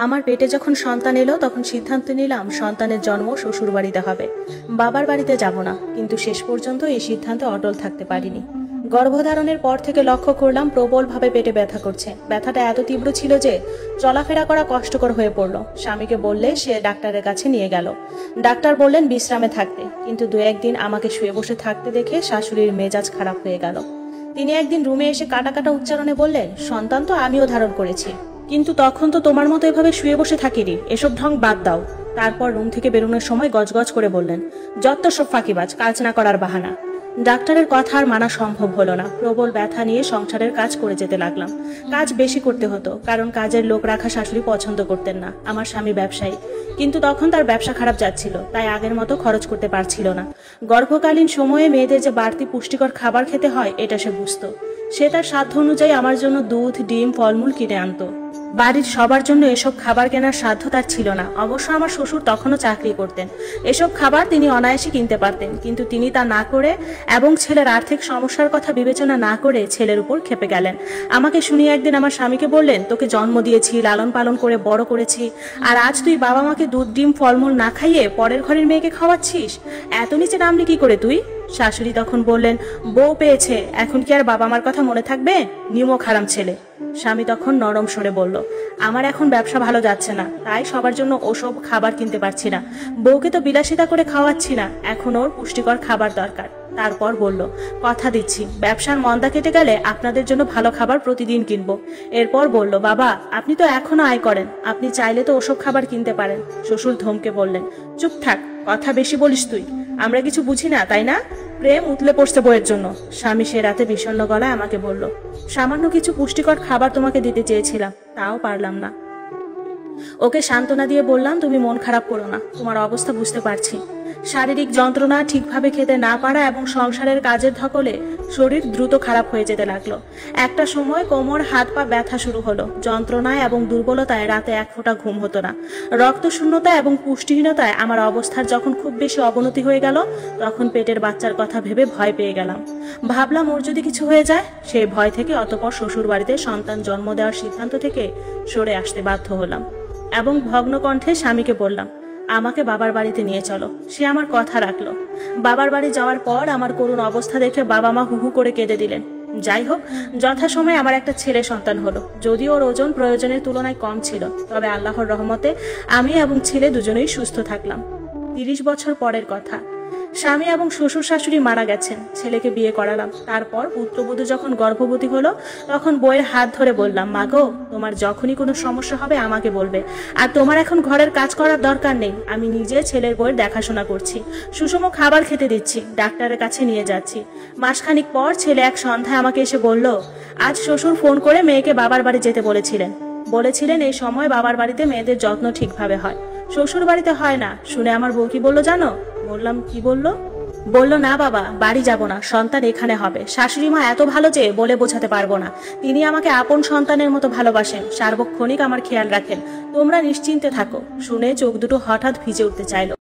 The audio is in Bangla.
আমার পেটে যখন সন্তান এলো তখন সিদ্ধান্ত নিলাম সন্তানের জন্ম শ্বশুর বাড়িতে হবে, বাবার বাড়িতে যাব না। কিন্তু শেষ পর্যন্ত এই সিদ্ধান্তে অটল থাকতে পারিনি। গর্ভধারণের পর থেকে লক্ষ্য করলাম প্রবলভাবে পেটে ব্যথা করছে। ব্যথাটা এত তীব্র ছিল যে চলাফেরা করা কষ্টকর হয়ে পড়লো। স্বামীকে বললে সে ডাক্তারের কাছে নিয়ে গেল। ডাক্তার বললেন বিশ্রামে থাকতে, কিন্তু দু একদিন আমাকে শুয়ে বসে থাকতে দেখে শাশুড়ির মেজাজ খারাপ হয়ে গেল। তিনি একদিন রুমে এসে কাটা কাটা উচ্চারণে বললেন, সন্তান তো আমিও ধারণ করেছি, কিন্তু তখন তো তোমার মতো এভাবে শুয়ে বসে থাকিনি, এসব ঢং বাদ দাও। তারপর রুম থেকে বেরোনোর সময় গজগজ করে বললেন, যত সব ফাঁকিবাজ, কাজ না করার বাহানা। ডাক্তারের কথা আর মানা সম্ভব হলো না। প্রবল ব্যথা নিয়ে সংসারের কাজ করে যেতে লাগলাম। কাজ বেশি করতে হতো, কারণ কাজের লোক রাখা শাশুড়ি পছন্দ করতেন না। আমার স্বামী ব্যবসায়ী, কিন্তু তখন তার ব্যবসা খারাপ যাচ্ছিল, তাই আগের মতো খরচ করতে পারছিল না। গর্ভকালীন সময়ে মেয়েদের যে বাড়তি পুষ্টিকর খাবার খেতে হয় এটা সে বুঝতো। সে তার সাধ্য অনুযায়ী আমার জন্য দুধ, ডিম, ফলমূল কিনে আনতো। বাড়ির সবার জন্য এসব খাবার কেনার সাধ্য তার ছিল না। অবশ্য আমার শ্বশুর তখনও চাকরি করতেন, এসব খাবার তিনি অনায়াসে কিনতে পারতেন, কিন্তু তিনি তা না করে এবং ছেলের আর্থিক সমস্যার কথা বিবেচনা না করে ছেলের উপর খেপে গেলেন। আমাকে শুনিয়ে একদিন আমার স্বামীকে বললেন, তোকে জন্ম দিয়েছি, লালন পালন করে বড় করেছি, আর আজ তুই বাবা মাকে দুধ, ডিম, ফলমূল না খাইয়ে পরের ঘরের মেয়েকে খাওয়াচ্ছিস? এত নিচে নামলি কি করে তুই? শাশুড়ি তখন বললেন, বউ পেয়েছে, এখন কি আর বাবা মার কথা মনে থাকবে? নিমক হারাম ছেলে। স্বামী তখন নরম সরে বলল, আমার এখন ব্যবসা ভালো যাচ্ছে না, তাই সবার জন্য ওসব খাবার কিনতে পারছি না। বউকে তো বিলাসিতা করে খাওয়াচ্ছি না, এখন ওর পুষ্টিকর খাবার দরকার। তারপর বলল, কথা দিচ্ছি ব্যবসার মন্দা কেটে গেলে আপনাদের জন্য ভালো খাবার প্রতিদিন কিনবো। এরপর বলল, বাবা আপনি তো এখনো আয় করেন, আপনি চাইলে তো ওসব খাবার কিনতে পারেন। শ্বশুর ধমকে বললেন, চুপ থাক, কথা বেশি বলিস তুই, আমরা কিছু বুঝি না তাই না? প্রেম উতলে পড়ছে বইয়ের জন্য। স্বামী সে রাতে বিষণ্ণ গলায় আমাকে বলল, সামান্য কিছু পুষ্টিকর খাবার তোমাকে দিতে চেয়েছিলাম, তাও পারলাম না। ওকে সান্ত্বনা দিয়ে বললাম, তুমি মন খারাপ করো না, তোমার অবস্থা বুঝতে পারছি। শারীরিক যন্ত্রণা, ঠিকভাবে খেতে না পারা এবং সংসারের কাজের ধকলে শরীর দ্রুত খারাপ হয়ে যেতে লাগলো। একটা সময় কোমর, হাত পা ব্যথা শুরু হলো। যন্ত্রণায় এবং দুর্বলতায় রাতে এক ফোঁটা ঘুম হতো না। রক্তশূন্যতা এবং পুষ্টিহীনতায় আমার অবস্থার যখন খুব বেশি অবনতি হয়ে গেল, তখন পেটের বাচ্চার কথা ভেবে ভয় পেয়ে গেলাম। ভাবলাম ওর যদি কিছু হয়ে যায়। সেই ভয় থেকে অতঃপর শ্বশুর বাড়িতে সন্তান জন্ম দেওয়ার সিদ্ধান্ত থেকে সরে আসতে বাধ্য হলাম এবং ভগ্ন কণ্ঠে স্বামীকে বললাম, আমাকে বাবার বাড়িতে নিয়ে চলো। সে আমার কথা রাখলো। বাবার বাড়ি যাওয়ার পর আমার করুণ অবস্থা দেখে বাবা মা হুহু করে কেঁদে দিলেন। যাই হোক, যথাসময়ে আমার একটা ছেলে সন্তান হলো। যদিও ওর ওজন প্রয়োজনের তুলনায় কম ছিল, তবে আল্লাহর রহমতে আমি এবং ছেলে দুজনেই সুস্থ থাকলাম। 30 বছর পরের কথা। স্বামী এবং শ্বশুর শাশুড়ি মারা গেছেন, ছেলেকে বিয়ে করালাম। তারপর পুত্রবধূ যখন গর্ভবতী হলো, তখন বউয়ের হাত ধরে বললাম, মা গো, তোমার যখনই কোনো সমস্যা হবে আমাকে বলবে, আর তোমার এখন ঘরের কাজ করার দরকার নেই। আমি নিজে ছেলের বউয়ের দেখাশোনা করছি, সুষম খাবার খেতে দিচ্ছি, ডাক্তারের কাছে নিয়ে যাচ্ছি। মাসখানিক পর ছেলে এক সন্ধ্যায় আমাকে এসে বলল, আজ শ্বশুর ফোন করে মেয়েকে বাবার বাড়ি যেতে বলেছিলেন এই সময় বাবার বাড়িতে মেয়েদের যত্ন ঠিকভাবে হয়, শ্বশুর বাড়িতে হয় না। শুনে আমার বউ কি বললো জানো? বললাম, কি বললো? বলল, না বাবা, বাড়ি যাব না, সন্তান এখানে হবে। শাশুড়ি মা এত ভালো যে বলে বোঝাতে পারবো না। তিনি আমাকে আপন সন্তানের মতো ভালোবাসেন, সার্বক্ষণিক আমার খেয়াল রাখেন। তোমরা নিশ্চিন্তে থাকো। শুনে চোখ দুটো হঠাৎ ভিজে উঠতে চাইলো।